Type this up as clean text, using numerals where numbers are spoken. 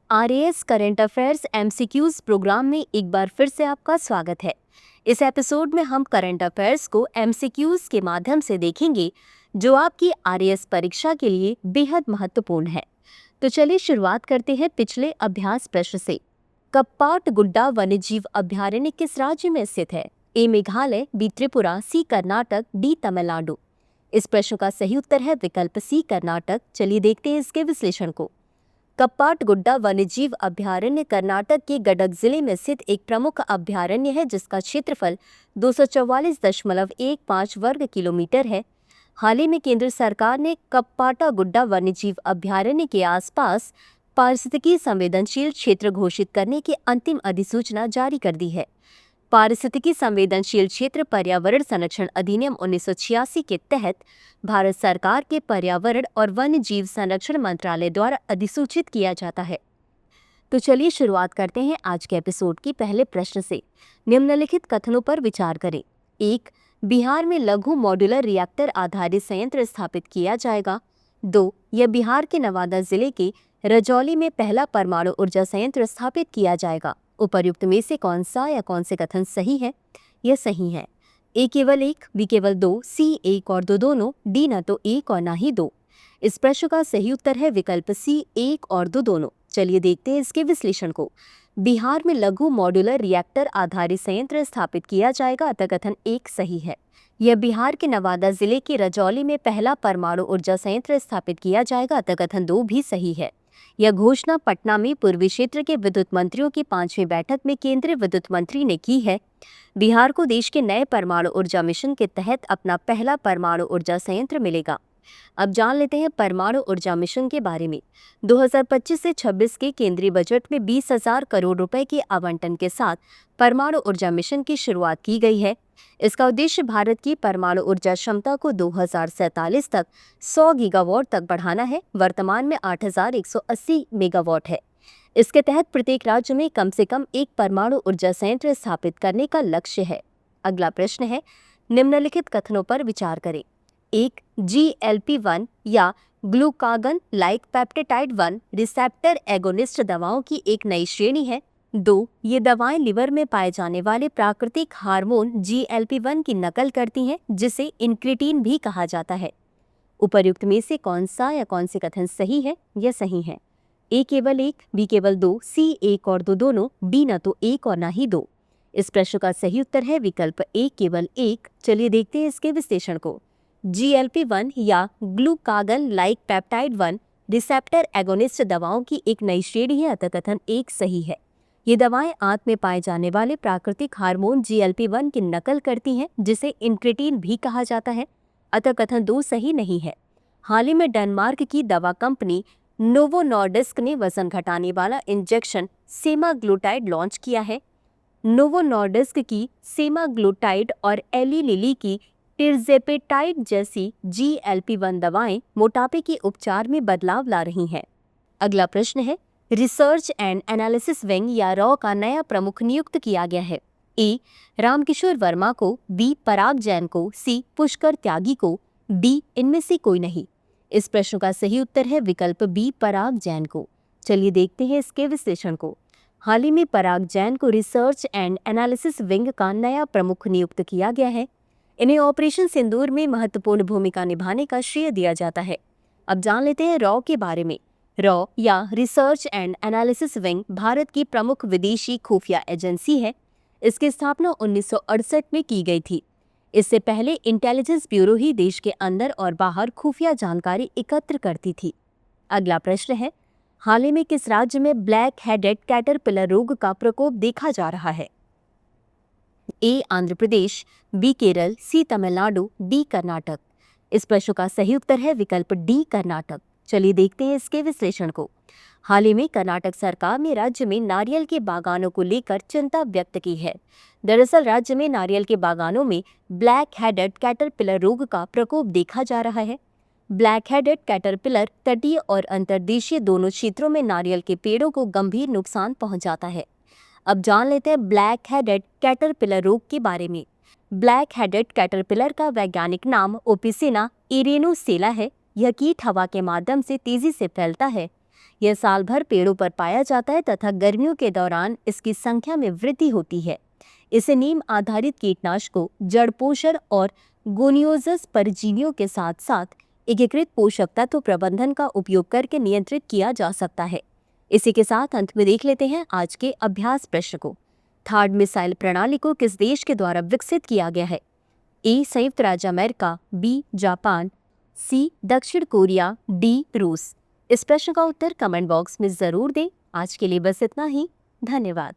RAS current affairs MCQs programme में एक बार फिर से आपका स्वागत है। इस एपिसोड में हम करंट अफेयर्स को एमसीक्यूज के माध्यम से देखेंगे जो आपकी आरएएस परीक्षा के लिए बेहद महत्वपूर्ण है। तो चलिए शुरुआत करते हैं पिछले अभ्यास प्रश्न से। कप्पाट गुड्डा वन्यजीव अभ्यारण्य किस राज्य में स्थित है? ए मेघालय, बी त्रिपुरा, सी कर्नाटक, डी तमिलनाडु। इस प्रश्न का सही उत्तर है विकल्प सी कर्नाटक। चलिए देखते हैं इसके विश्लेषण को। कप्पाट गुड्डा वन्यजीव अभ्यारण्य कर्नाटक के गडक जिले में स्थित एक प्रमुख अभ्यारण्य है जिसका क्षेत्रफल 244.15 वर्ग किलोमीटर है। हाल ही में केंद्र सरकार ने कप्पाटा गुड्डा वन्यजीव अभ्यारण्य के आसपास पारिस्थितिकी संवेदनशील क्षेत्र घोषित करने की अंतिम अधिसूचना जारी कर दी है। पारिस्थितिकी संवेदनशील क्षेत्र पर्यावरण संरक्षण अधिनियम 1986 के तहत भारत सरकार के पर्यावरण और वन्य जीव संरक्षण मंत्रालय द्वारा अधिसूचित किया जाता है। तो चलिए शुरुआत करते हैं आज के एपिसोड की पहले प्रश्न से। निम्नलिखित कथनों पर विचार करें। 1. बिहार में लघु मॉड्यूलर रिएक्टर आधारित संयंत्र स्थापित किया जाएगा। 2. यह बिहार के नवादा जिले के रजौली में पहला परमाणु ऊर्जा संयंत्र स्थापित किया जाएगा। उपर्युक्त में से कौन सा या कौन से कथन सही है? यह सही है। ए केवल एक, बी केवल दो, सी एक और दो दोनों, डी न तो एक और ना ही दो। इस प्रश्न का सही उत्तर है विकल्प सी एक और दो दोनों। चलिए देखते हैं इसके विश्लेषण को। बिहार में लघु मॉड्यूलर रिएक्टर आधारित संयंत्र स्थापित किया जाएगा अतः कथन एक सही है। यह बिहार के नवादा जिले के रजौली में पहला परमाणु ऊर्जा संयंत्र स्थापित किया जाएगा अतः कथन 2 भी सही है। यह घोषणा पटना में पूर्वी क्षेत्र के विद्युत मंत्रियों की 5वीं बैठक में केंद्रीय विद्युत मंत्री ने की है। बिहार को देश के नए परमाणु ऊर्जा मिशन के तहत अपना पहला परमाणु ऊर्जा संयंत्र मिलेगा। अब जान लेते हैं परमाणु ऊर्जा मिशन के बारे में। 2025 से 26 के केंद्रीय बजट में 20,000 करोड़ रुपए के आवंटन के साथ परमाणु ऊर्जा मिशन की शुरुआत की गई है। इसका उद्देश्य भारत की परमाणु ऊर्जा क्षमता को 2047 तक 100 गीगावाट तक बढ़ाना है। वर्तमान में 8,180 मेगावाट है। इसके तहत प्रत्येक राज्य में कम से कम एक परमाणु ऊर्जा संयंत्र स्थापित करने का लक्ष्य है। अगला प्रश्न है, निम्नलिखित कथनों पर विचार करें। 1. GLP-1 या glucagon like peptide 1 receptor agonist दवाओं की एक नई श्रेणी है। 2. ये दवाएं लिवर में पाए जाने वाले प्राकृतिक हार्मोन GLP-1 की नकल करती हैं जिसे इंक्रेटिन भी कहा जाता है। उपर्युक्त में से कौन सा या कौन से कथन सही है? यह सही है। ए केवल एक, बी केवल दो, सी एक और दो दोनों, डी न तो एक और ना ही दो। इस प्रश्न का सही उत्तर है विकल्प ए केवल एक। चलिए देखते हैं इसके विश्लेषण को। GLP-1 या glucagon like peptide 1 receptor agonist दवाओं की एक नई श्रेणी है अतः कथन एक सही है। ये दवाएं आंत में पाए जाने वाले प्राकृतिक हार्मोन GLP-1 की नकल करती हैं जिसे इंक्रेटिन भी कहा जाता है अतः कथन 2 सही नहीं है। हाल ही में डेनमार्क की दवा कंपनी नोवो नॉर्डिस्क ने वजन घटाने वाला इंजेक्शन सेमाग्लूटाइड लॉन्च किया है। नोवो नॉर्डिस्क की सेमाग्लूटाइड और एली लिली की टिर्जेपेटाइड जैसी GLP-1 दवाएं मोटापे के उपचार में बदलाव ला रही हैं। अगला प्रश्न है, रिसर्च एंड एनालिसिस विंग या रॉ का नया प्रमुख नियुक्त किया गया है। ए. रामकिशोर वर्मा को, बी. पराग जैन को, सी. पुष्कर त्यागी को, डी. इनमें से कोई नहीं। इस प्रश्न का सही उत्तर है विकल्प बी. पराग जैन को। चलिए देखते हैं इसके विश्लेषण को। हाल ही में पराग जैन को रिसर्च एंड एनालिसिस विंग का नया प्रमुख नियुक्त किया गया है। इन्हें ऑपरेशन सिंदूर में महत्वपूर्ण भूमिका निभाने का श्रेय दिया जाता है। अब जान लेते हैं रॉ के बारे में। रॉ या research and analysis wing Bharat की प्रमुख विदेशी खुफिया एजेंसी है। इसकी स्थापना 1968 में की गई थी। इससे पहले इंटेलिजेंस ब्यूरो ही देश के अंदर और बाहर खुफिया जानकारी एकत्र करती थी। अगला प्रश्न है, हाल ही में किस राज्य में ब्लैक हेडेड कैटरपिलर रोग का प्रकोप देखा जा रहा है? ए. आंध्र प्रदेश, बी. केरल, सी. तमिलनाडु, डी. कर्नाटक। इस प्रश्न का सही उत्तर है विकल्प डी. कर्नाटक। चलिए देखते हैं इसके विश्लेषण को। हाल ही में कर्नाटक सरकार ने राज्य में नारियल के बागानों को लेकर चिंता व्यक्त की है। दरअसल राज्य में नारियल के बागानों में ब्लैक हेडेड कैटरपिलर रोग का प्रकोप देखा जा रहा है। ब्लैक हेडेड कैटरपिलर तटीय और अंतर्देशीय दोनों क्षेत्रों में नारियल के पेड़ों को गंभीर नुकसान पहुंचाता है। अब जान लेते हैं ब्लैक हेडेड कैटरपिलर रोग के बारे में। ब्लैक हेडेड कैटरपिलर का वैज्ञानिक नाम ओपिसिना इरेनोसेला है। यह कीट हवा के माध्यम से तेजी से फैलता है। यह साल भर पेड़ों पर पाया जाता है तथा गर्मियों के दौरान इसकी संख्या में वृद्धि होती है। इसे नीम आधारित कीटनाशकों, जड़ पोषण और गोनियोजस परजीवियों के साथ साथ एकीकृत पोषक तत्व प्रबंधन का उपयोग करके नियंत्रित किया जा सकता है। इसी के साथ अंत में देख लेते हैं आज के अभ्यास प्रश्न को। थार्ड मिसाइल प्रणाली को किस देश के द्वारा विकसित किया गया है? ए संयुक्त राज्य अमेरिका, बी जापान, सी दक्षिण कोरिया, डी रूस। इस प्रश्न का उत्तर कमेंट बॉक्स में जरूर दें। आज के लिए बस इतना ही। धन्यवाद।